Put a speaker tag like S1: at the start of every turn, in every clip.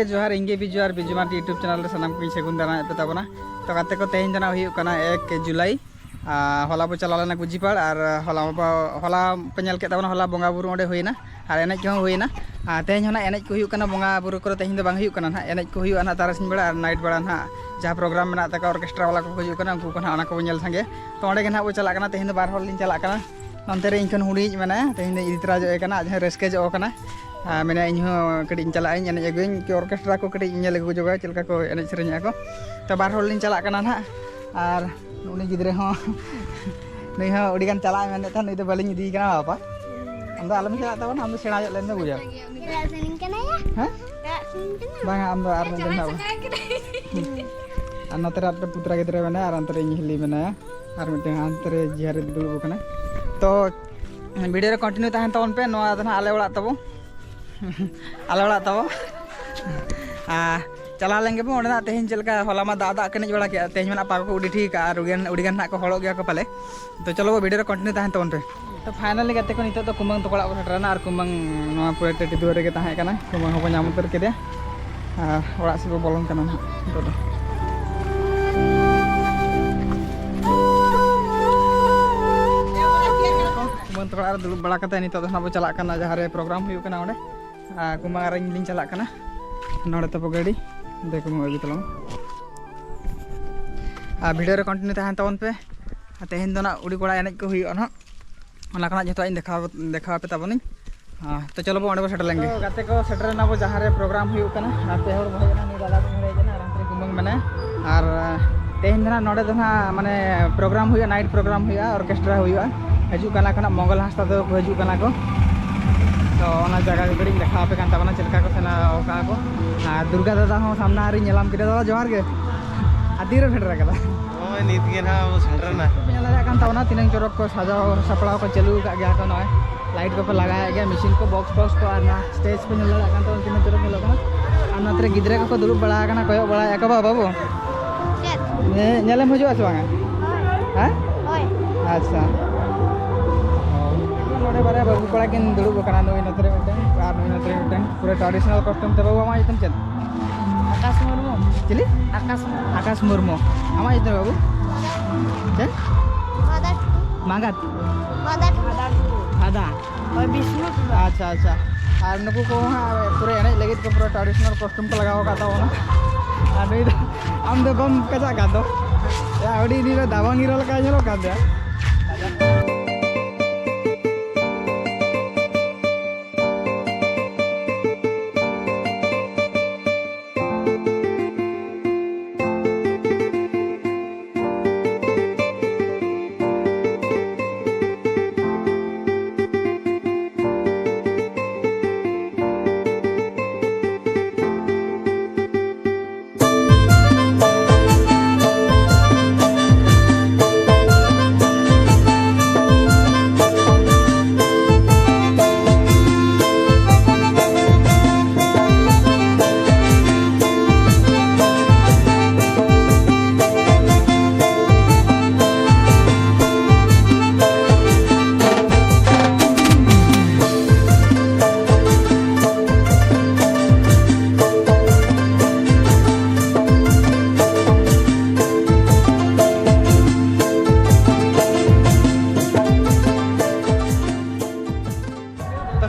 S1: के जोहार इंगे बिजुआर बिजुमार YouTube channel रे सनाम को सेगुन दाना पे ताबना तो गाते को तेहन जना हुई कना 1 जुलाई हला बो चला लेना गुजिपाड़ और हला पे नेल के ताबना हला बंगा बुरु ओंडे हुईना और एनेज को हुईना तेहन होना एनेज को हुई कना बंगा बुरु को तेहन दो बांग हुई कना ना एनेज को हुई ना तारसिन बेड़ा और नाइट बेड़ा ना जहाँ प्रोग्राम में तक ऑर्केस्ट्रा वाला को हुई कना उनको कना ओना को नेल संगे तो ओंडे के ना बो चला कना तेहन दो बार होल लिन चला कना नंते रे इनखन हुडी मेना तेहन इदी तरा जो कना जहाँ रस्के जो कना मैंने इन कड़ी चला एने अगुन कि ऑर्केस्ट्रा को कड़ी इन लगू जोगा चलका को एने सेरेña को तो बार होल लिन चला कना ना और उनी गिद्रे हो नई हो उडीगान चला मेने था नई तो बालिन इदी कना बापा हम तो आलम चला तबन हम तो सेणा लेन दो बुझा
S2: सेनिंग कना या
S1: हैं बांगा हम तो आर में देना और नतरे आप पुत्रा गिद्रे मेने और अंतरे इन हिली मेना और मिटे अंतरे जिहारे दुलबो कना तो वीडियो रे कंटिन्यू ताहन तबन पे नोआ दना आले ओड़ा तबो आले ओड़ा तबो चला लेंगे बो ओना तेहन चलका होला मा दादा कने बड़ा के तेहन मना पाको उडी ठीक और उडीगान ना को हळो गया को पाले तो चलो वीडियो रे कंटिन्यू ताहन तबन पे तो फाइनली गते को नितो तो कुमंग तोकड़ा को हटराना और कुमंग नोआ पूरे टेटी दुरे गे ताहे कना कुमंग हो नाम उतर केदे ओड़ा से बोलन कना तो कुमंग तोकड़ा दुलुब बड़ा कते नितो तो ना चला कना जहां रे प्रोग्राम हुई कना ओडे कुमंग आर लिन चला कना नोडे तो गाड़ी देखो अभी तलाम वीडियो रे कंटिन्यू ताहन तबन पे तेहन दो ना उड़ी कोड़ा एनेज को हुई ना ओना कना जतो इन देखा पे तबनी तो चलो बो ओंडे बो सेटल लेंगे गाते को सेटर ना बो जहां रे प्रोग्राम हुई कना पे हर भाई ना नि दादा को हेज ना रात्रि कुमंग मने और तेहन ना नोडे दो ना माने प्रोग्राम हुई नाइट प्रोग्राम हुई ऑर्केस्ट्रा हुई हजू कना कना मंगल हास्ता दो हजू कना को तो ओना जगह को कड़ी देखा पे कान तबना चलका को सेना ओका को दुर्गा दादा हो सामना रे नेलाम के दादा जोहार के आदिरे फेडर कदा
S3: ओय नीत के ना वो सेंटर ना
S1: पेला रे कान तबना तीन चोरक को सजाओ सपड़ाव को चालू का गया को नय लाइट को पे लगाया गया मशीन को बॉक्स को और ना स्टेज पे नेला कान तबना तीन चोरक नेलो कना और नतरे गिद्रे को दुलुब बड़ा कना कोयो बड़ा एक बाबू ने नेलम हजो आस बांगा हां ओय अच्छा नोडे बारे बाबू कोड़ा किन दुलुब कना नोय नतरे मिटन और नोय नतरे मिटन पूरा ट्रेडिशनल कॉस्ट्यूम ते बाबू मा इतम चेत
S2: आकाश मुर्मू
S1: चिली
S2: आकाश
S1: मुर्मू आमा इतम बाबू चल
S2: मादर
S1: मांगात
S2: मादर
S1: आदा
S2: और विष्णु
S1: अच्छा अच्छा और नुकु को पूरे एने लगित को पूरा ट्रेडिशनल कॉस्ट्यूम को लगाओ का ताओ ना और नई आम दो गम कजा का दो या ओडी नी रे दावांगी रोल का नेलो का दे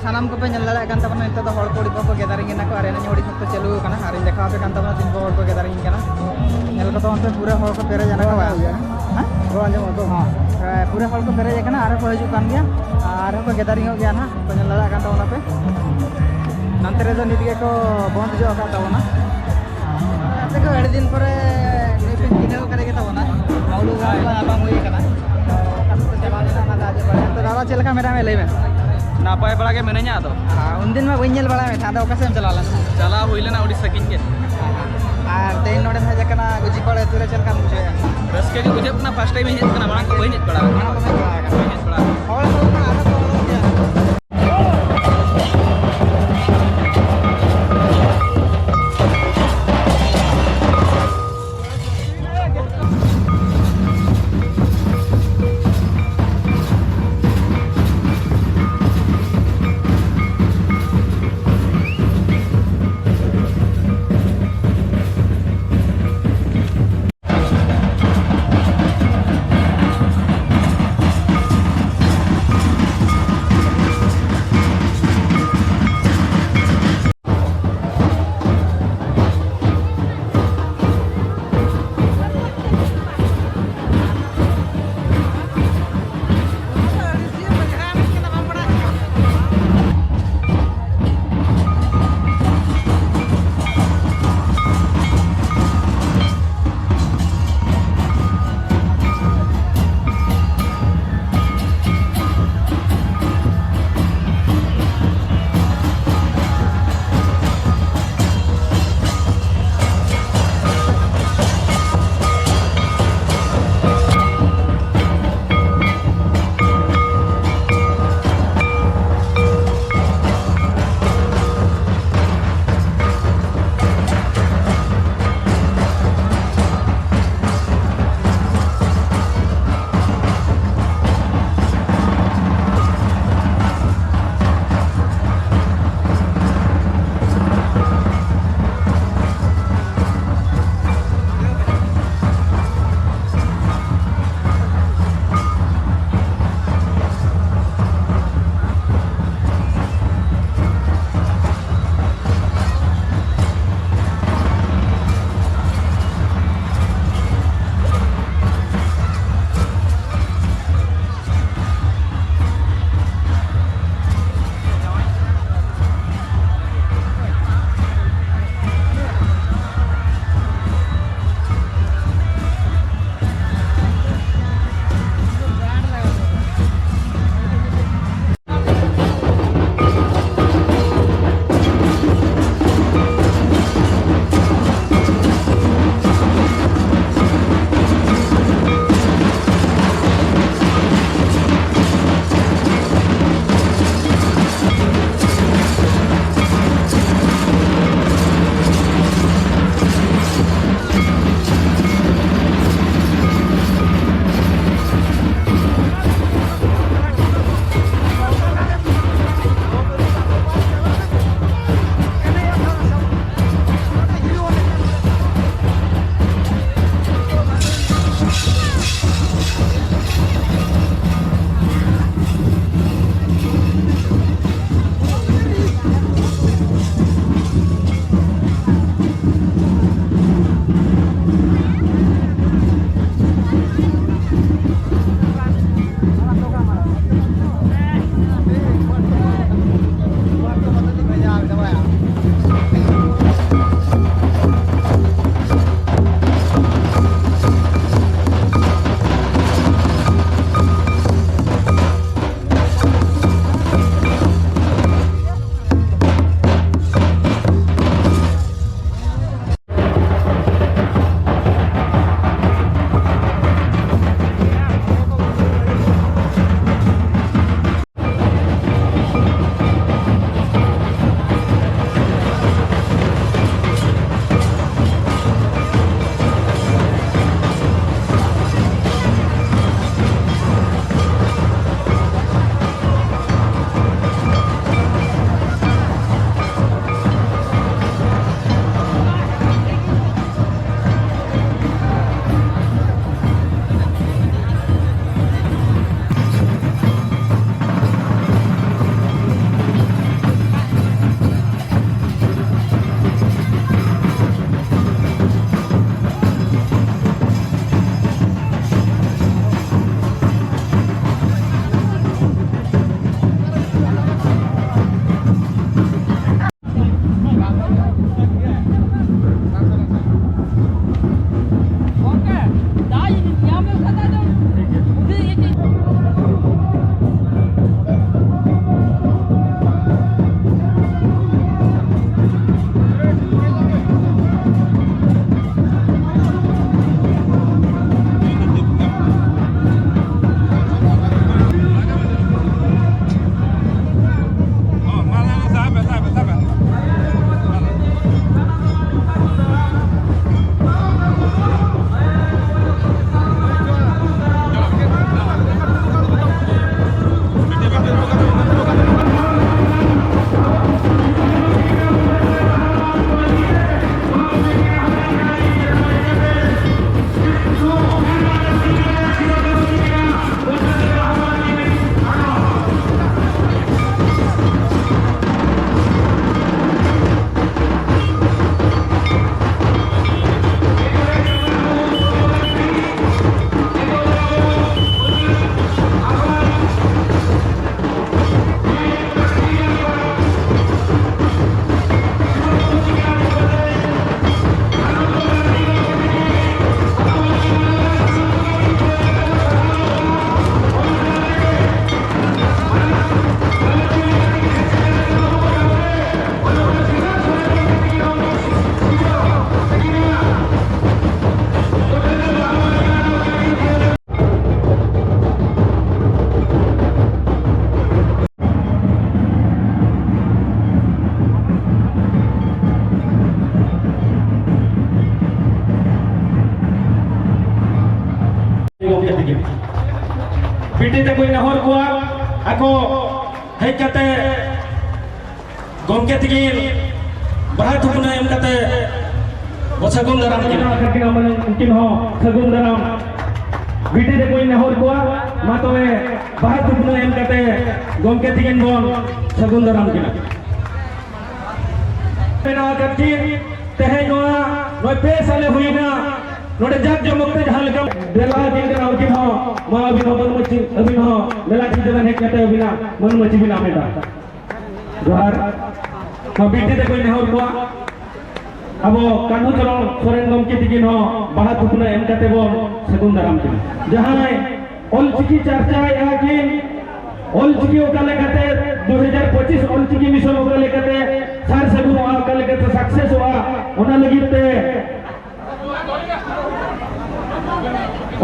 S1: सानाम को पे नेल दाड़ा कान तबना नितो हड़ को को गैदरिंग ना को अरेना जोड़ी सब चालू कना और देखा पे कान तबना तीन हड़ को गैदरिंग कना नेल को तो उनसे पूरे हड़ को पेरे जाना का हां रो आंजम तो हां पूरे हड़ को पेरे जाना आरे को हजू कान गया आरे को गैदरिंग हो गया ना तो नेल दाड़ा कान तबना पे नंतर रे तो निदिगे को बंद जो का तबना आते को एड दिन परे नी पे दिनो करे के तबना माउलू गा बांग हुई कना तो चला ना दाजे बड़ा तो दादा चलका मेरा में ले में
S3: नापाय बड़ा के मेनेña तो
S1: उन दिन में बइल बड़ा में था ओका से चला
S3: चला हुइलेना उडी सकिन के
S1: और तेन नोडे था जकना गुजिपाड़ तुरे चल का मुझे
S3: रस्के के बुझे अपना फर्स्ट टाइम हेज कना मांग को बहिन हेज बड़ा
S1: और सब आरो तो
S4: पिटी ते कोई नहर को ako hej kate gomke tigin bahat hubuna em kate bosagun daram kina mungkin ho sagun daram पिटी ते कोई नहर को ma tobe bahat hubuna em kate gomke tigin bon sagun daram kina pena kati tehen noa noi pe sale huina नोडे जग जमकते जहां लगा बेला दिन के नाम की हो मा अभी मन मची अभी हो बेला दिन जन है कहते अभी ना मन मची बिना मेटा जोहार मा बीटी ते कोई ने हो अब कानू चलो सोरेन गम की दिगिन हो बाहा तुपना एम कहते बो सगुन दाराम की जहां ऑल चिकी चर्चा या कि ऑल चिकी ओकाले कहते 2025 ऑल चिकी मिशन ओकाले कहते सार सगुन ओकाले कहते सक्सेस हुआ ओना लगिते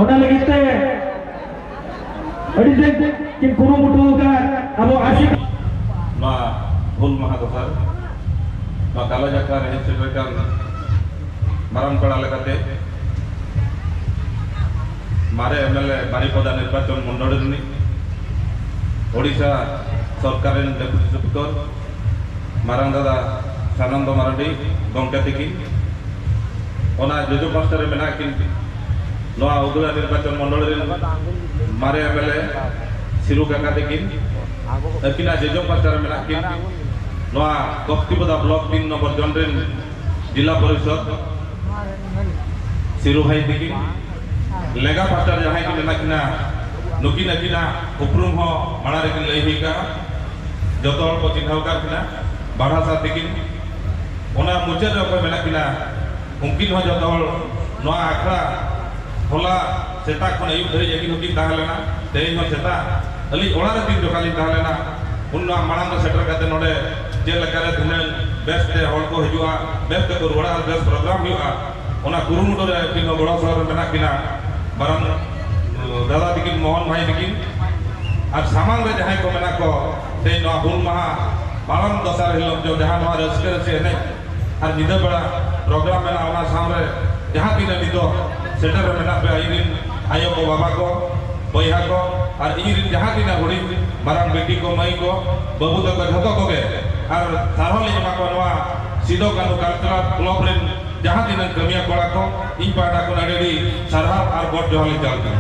S4: ओना लगिते अड़ी देख कि कुरु मुटु का अब आशिक
S5: मा भूल महादसार मा काला जाका रहे सेक्रेटरी माराम पड़ा लगाते मारे एमएलए बारिपदा निर्वाचन मंडली ओडिशा सरकार डेपुटी स्पीकर माराम दादा सानंद मारांडी गंका तिकी ओना जोजो मास्टर मेना किन नवा उदुरा निर्वाचन मंडल रे मारे एमएलए सिरु काका तकिन अकिना जेजो पाचार मेना किन नवा कप्तिपदा ब्लॉक 3 नंबर जन रे जिला परिषद सिरु भाई तकिन लेगा पाचार जहां की मेना किना नुकिन अकिना उपरुम हो माना रे किन लई हिका जतो को चिन्हाव का किना बाढ़ा सा तकिन ओना मुझे रे को मेना किना उनकिन हो जतो नवा आखड़ा होला सेता को नहीं धरी जगी नुकी ताहलेना तेई हो सेता अली ओड़ा रे 3 जोखाली ताहलेना उन्ना मांग सेटर काते नोडे जे लकारे दिने बेस्ट हॉल को हिजुआ बेस्ट को रोड़ा बेस्ट प्रोग्राम हुआ ओना कुरुमुटो रे किनो बड़ा शहर मेना किना बरन दादा दिकिन मोहन भाई दिकिन और सामान रे जहां को मेना को ते नो हुल महा पालन दसार हिलो जो जहां नो रस्के से ने और निदा बड़ा प्रोग्राम मेना ओना सामने जहां की निदो सेटर रे मेना पे आइरिन आयो को बाबा को बयहा को और इरिन जहां की ना घोड़ी मारांग बेटी को मई को बाबू तक झतो को के और सारहली जमा को नवा सिदो कानु कल्चरल क्लब रे जहां की ना कमिया कोड़ा को इन पाटा को नाडेडी सरहा और गोट जोहली चालते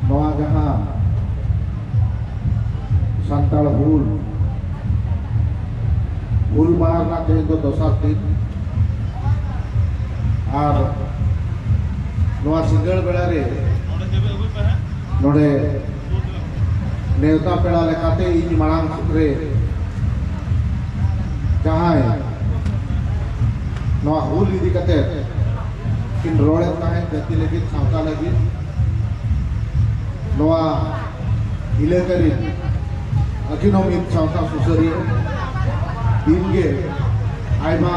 S6: नवा जहां संताल हुल मारना ते तो दोसार दिन और नवा सिंगल बेड़ा रे नोडे नेवता पेड़ा लेकाते इन मांग रे जहां नवा हुल इदी कते किन रोड़े ताहे जति लगी सावता लगी नवा इलेकरी अकिनोमिक सावता सुसरी दिनगे आइमा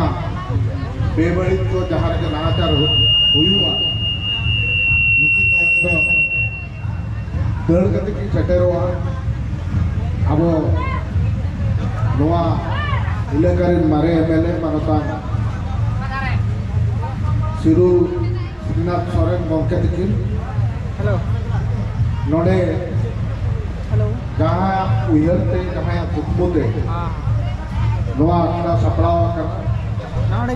S6: बेबड़ी को जहां के नाचार हुआ नुकी तो दड़ कते की चटेरोआ अब नवा इलेकरी मारे एमएलए मानता सिरु श्रीनाथ सोरेन गंके तकिन
S1: हेलो
S6: नोडे
S1: हेलो
S6: जहां उयरते जहां कुटमुते
S1: हां
S6: नवा सपड़ाव कर
S1: नाडे